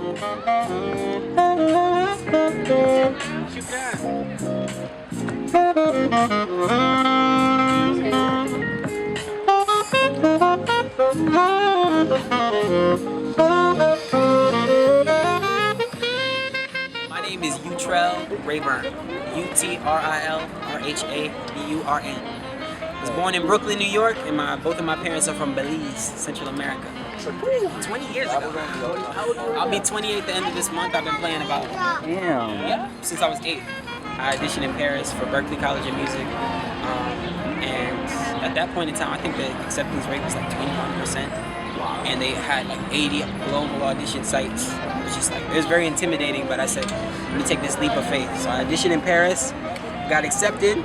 My name is Utrell Rayburn, Utrilrhaburn. I was born in Brooklyn, New York, and both of my parents are from Belize, Central America. 20 years ago. I'll be 28 at the end of this month. I've been playing about since I was 8. I auditioned in Paris for Berklee College of Music, and at that point in time, I think the acceptance rate was like 21%, and they had like 80 global audition sites. It was just like, it was very intimidating, but I said, let me take this leap of faith. So I auditioned in Paris, got accepted,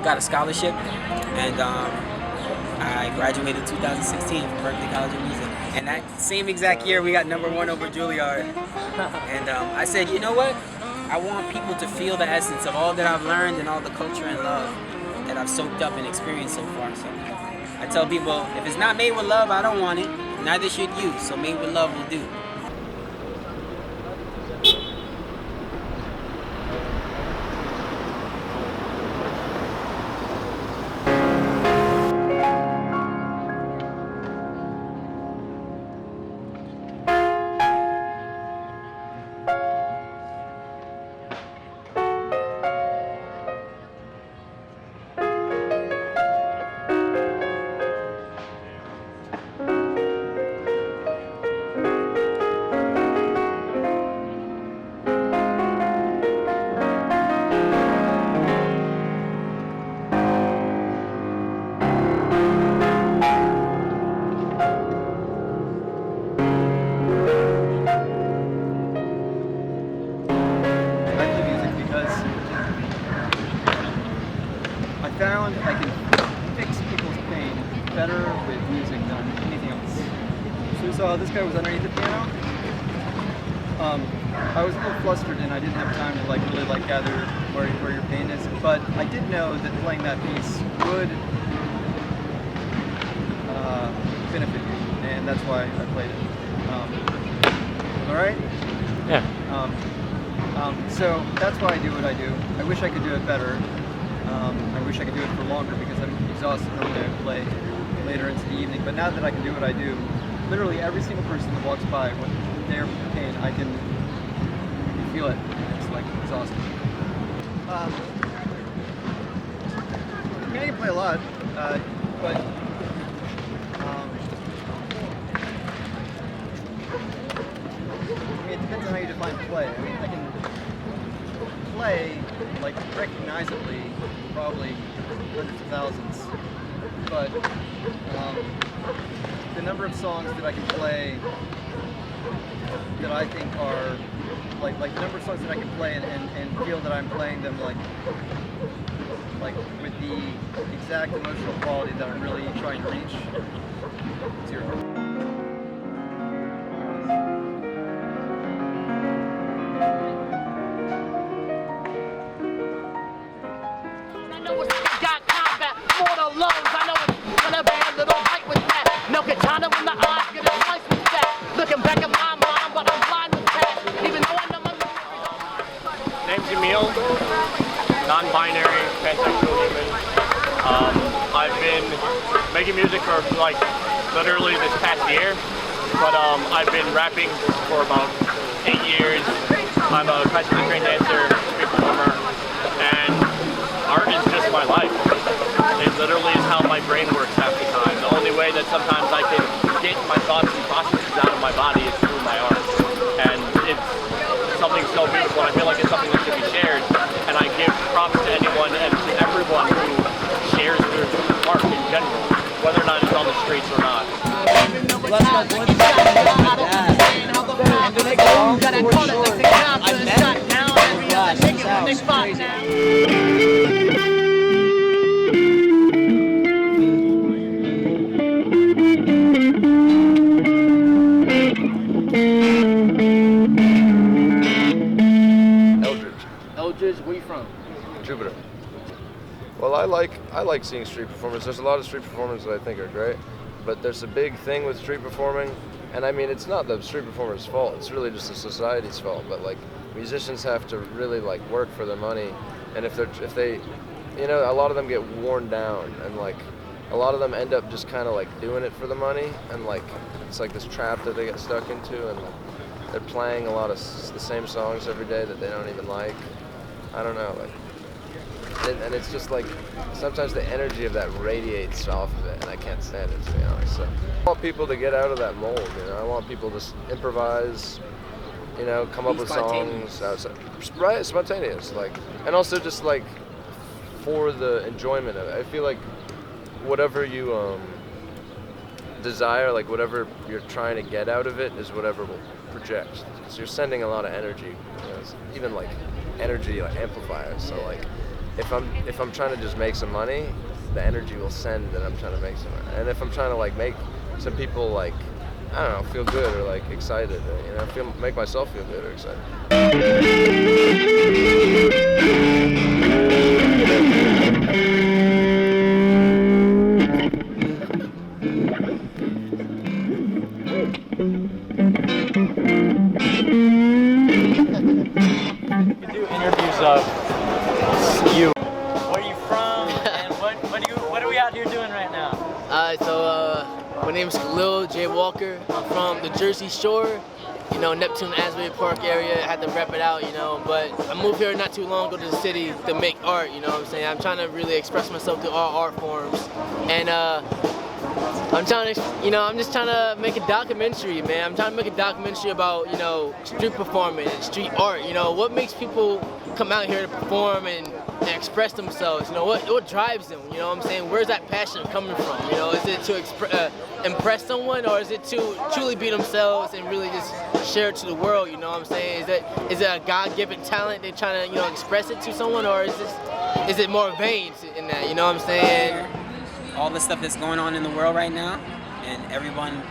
got a scholarship, and I graduated in 2016 from Berklee College of Music. And that same exact year, we got #1 over Juilliard. And I said, you know what? I want people to feel the essence of all that I've learned and all the culture and love that I've soaked up and experienced so far. So I tell people, if it's not made with love, I don't want it. Neither should you. So made with love will do. Found I can fix people's pain better with music than anything else. So we saw this guy was underneath the piano. I was a little flustered and I didn't have time to really gather where your pain is, but I did know that playing that piece would benefit you, and that's why I played it. All right? Yeah. So that's why I do what I do. I wish I could do it better. I wish I could do it for longer because I'm exhausted from when I play later into the evening. But now that I can do what I do, literally every single person that walks by when they're in pain, I can feel it. It's like exhausting. I mean, I can play a lot, but I mean, it depends on how you define play. I mean, I can play like recognizably probably hundreds of thousands, but the number of songs that I can play that I think are like the number of songs that I can play and feel that I'm playing them like with the exact emotional quality that I'm really trying to reach, zero. Non-binary, pansexual human. I've been making music for like literally this past year, but I've been rapping for about 8 years. I'm a classically trained dancer, street performer, and art is just my life. It literally is how my brain works half the time. The only way that sometimes I can get my thoughts and processes out of my body is through my art. And it's something so beautiful, and I feel like it's something that should be shared. And I give props to anyone and to everyone who shares their art in general, whether or not it's on the streets or not. Eldridge, where you from? Jupiter. Well, I like seeing street performers. There's a lot of street performers that I think are great, but there's a big thing with street performing And I mean, it's not the street performer's fault. It's really just the society's fault. But like, musicians have to really like work for their money, and if they, you know, a lot of them get worn down, and like, a lot of them end up just kind of like doing it for the money, and like, it's like this trap that they get stuck into, and like, they're playing a lot of the same songs every day that they don't even like. I don't know, like. And it's just like, sometimes the energy of that radiates off of it, and I can't stand it, to be honest. So I want people to get out of that mold, you know. I want people to improvise, you know, come up with songs outside. Right, spontaneous, like, and also just like for the enjoyment of it. I feel like whatever you desire, like whatever you're trying to get out of it, is whatever will project. So you're sending a lot of energy, you know, even like energy like amplifiers. So like, if I'm trying to just make some money, the energy will send that I'm trying to make some money. And if I'm trying to like make some people like, I don't know, feel good or like excited, or, you know, make myself feel good or excited. We do interviews of you. Where are you from, and what are we out here doing right now? My name's Khalil Walker. I'm from the Jersey Shore, you know, Neptune, Asbury Park area. I had to rep it out, you know, but I moved here not too long ago to the city to make art, you know what I'm saying? I'm trying to really express myself through all art forms, and I'm trying to, you know, I'm just trying to make a documentary, man. I'm trying to make a documentary about, you know, street performing and street art, you know, what makes people come out here to perform and express themselves, you know, what drives them, you know what I'm saying? Where's that passion coming from, you know? Is it to impress someone, or is it to truly be themselves and really just share it to the world, you know what I'm saying? Is it a God-given talent they're trying to, you know, express it to someone, or is it more veins in that, you know what I'm saying? All the stuff that's going on in the world right now, and everyone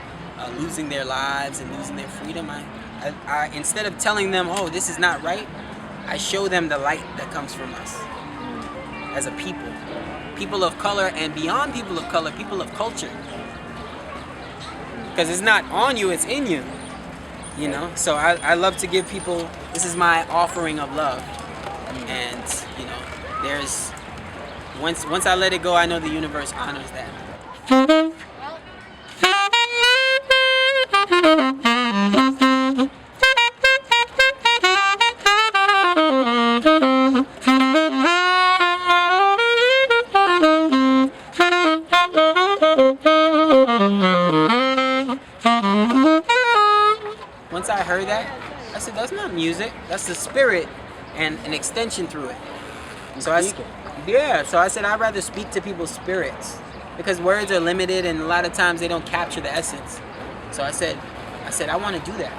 losing their lives and losing their freedom, I instead of telling them, oh, this is not right, I show them the light that comes from us as a people of color, and beyond people of color, people of culture. Because it's not on you, it's in you, you know? So I love to give people, this is my offering of love. And, you know, there's, once I let it go, I know the universe honors that. Once I heard that, I said, that's not music, that's the spirit and an extension through it. So I said, I'd rather speak to people's spirits, because words are limited and a lot of times they don't capture the essence. So I said, I want to do that.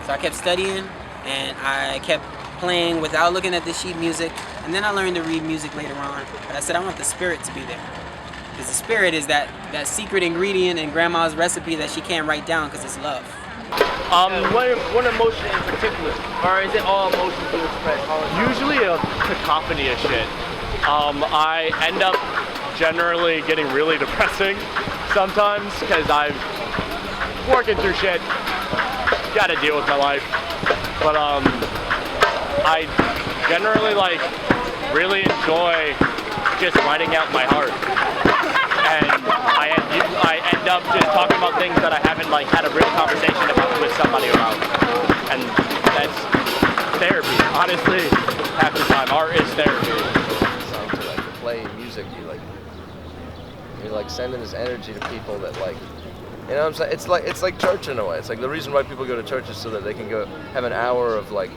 So I kept studying, and I kept playing without looking at the sheet music, and then I learned to read music later on. But I said, I want the spirit to be there. Because the spirit is that secret ingredient in grandma's recipe that she can't write down, because it's love. One emotion in particular, or is it all emotions you express? Usually a cacophony of shit. I end up generally getting really depressing sometimes because I'm working through shit, gotta deal with my life. But I generally like really enjoy just writing out my heart. And I end up just talking about things that I haven't like had a real conversation about with somebody about, and that's therapy. Honestly, half the time, art is therapy. To like play music, you're like sending this energy to people that like, you know what I'm saying? It's like church in a way. It's like the reason why people go to church is so that they can go have an hour of like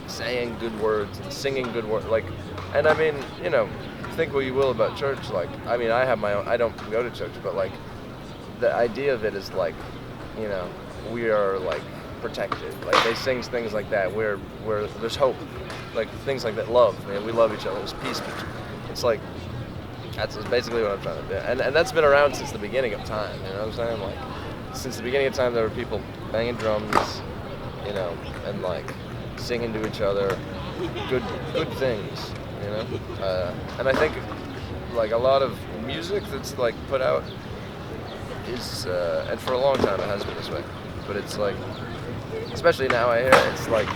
saying good words and singing good words. Like, and I mean, you know, think what you will about church, like, I mean, I have my own, I don't go to church, but like, the idea of it is like, you know, we are like protected, like they sing things like that, where there's hope, like things like that, love, man, we love each other, there's peace. It's like, that's basically what I'm trying to do, and that's been around since the beginning of time, you know what I'm saying? Like, since the beginning of time, there were people banging drums, you know, and like singing to each other, good things. You know, and I think like a lot of music that's like put out is, and for a long time it has been this way, but it's like, especially now I hear it, it's like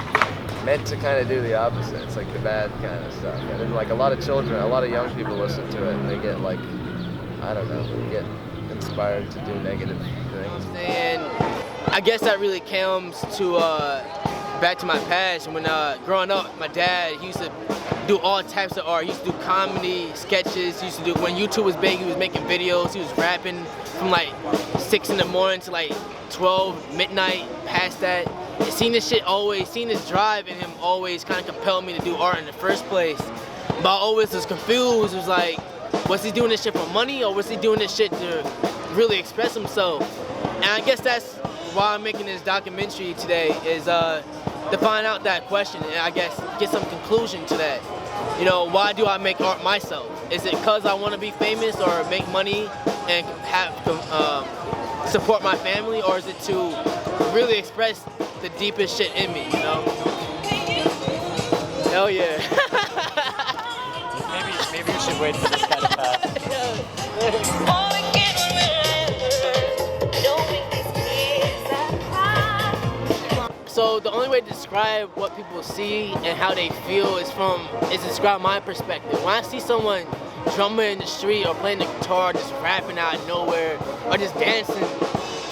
meant to kind of do the opposite. It's like the bad kind of stuff. And then like a lot of children, a lot of young people listen to it and they get like, I don't know, they get inspired to do negative things. And I guess that really comes to back to my past. When growing up, my dad, he used to do all types of art. He used to do comedy, sketches. He used to do, when YouTube was big, he was making videos. He was rapping from like 6 in the morning to like 12 midnight, past that. And seeing this drive in him always kind of compelled me to do art in the first place. But I always was confused. It was like, was he doing this shit for money, or was he doing this shit to really express himself? And I guess that's why I'm making this documentary today, is to find out that question and I guess get some conclusion to that. You know, why do I make art myself? Is it because I want to be famous or make money and have support my family, or is it to really express the deepest shit in me, you know? Hell yeah. Maybe you should wait for this guy to pass. So the only way to describe what people see and how they feel is describe my perspective. When I see someone drumming in the street or playing the guitar, just rapping out of nowhere, or just dancing,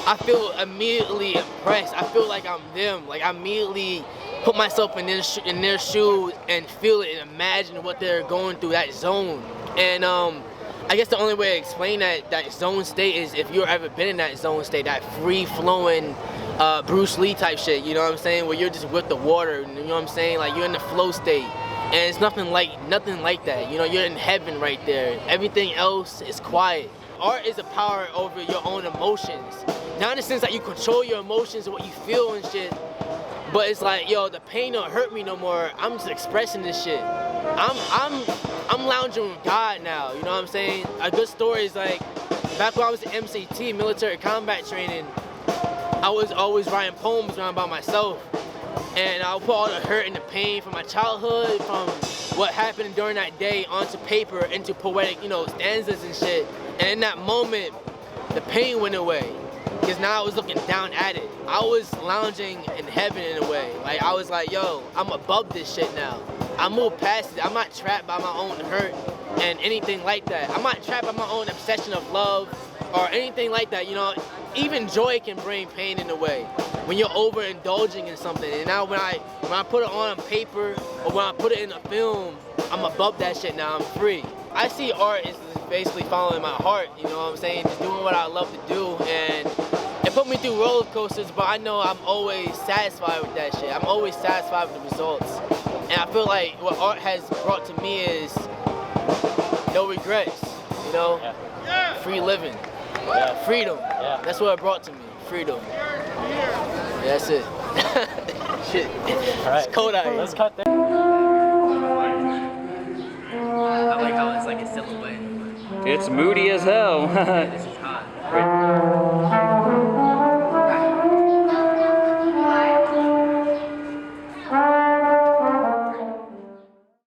I feel immediately impressed. I feel like I'm them. Like I immediately put myself in their shoes and feel it and imagine what they're going through, that zone. And I guess the only way to explain that zone state is if you've ever been in that zone state, that free-flowing Bruce Lee type shit, you know what I'm saying? Where you're just with the water, you know what I'm saying? Like you're in the flow state. And it's nothing like that. You know, you're in heaven right there. Everything else is quiet. Art is a power over your own emotions. Not in the sense that you control your emotions and what you feel and shit, but it's like, yo, the pain don't hurt me no more. I'm just expressing this shit. I'm lounging with God now, you know what I'm saying? A good story is like, back when I was in MCT, military combat training, I was always writing poems around by myself. And I'll put all the hurt and the pain from my childhood, from what happened during that day, onto paper, into poetic, you know, stanzas and shit. And in that moment, the pain went away, because now I was looking down at it. I was lounging in heaven in a way. Like I was like, yo, I'm above this shit now. I moved past it. I'm not trapped by my own hurt and anything like that. I'm not trapped by my own obsession of love or anything like that, you know. Even joy can bring pain in a way when you're overindulging in something. And now when I put it on paper or when I put it in a film, I'm above that shit now. I'm free. I see art as basically following my heart, you know what I'm saying? Just doing what I love to do, and it put me through roller coasters, but I know I'm always satisfied with that shit. I'm always satisfied with the results. And I feel like what art has brought to me is no regrets, you know? Yeah. Free living. Yeah. Freedom. Yeah. That's what it brought to me. Freedom. Yeah, that's it. Shit. All right. It's cold out here. Let's cut there. I like how it's like a silhouette. It's moody as hell. This is hot.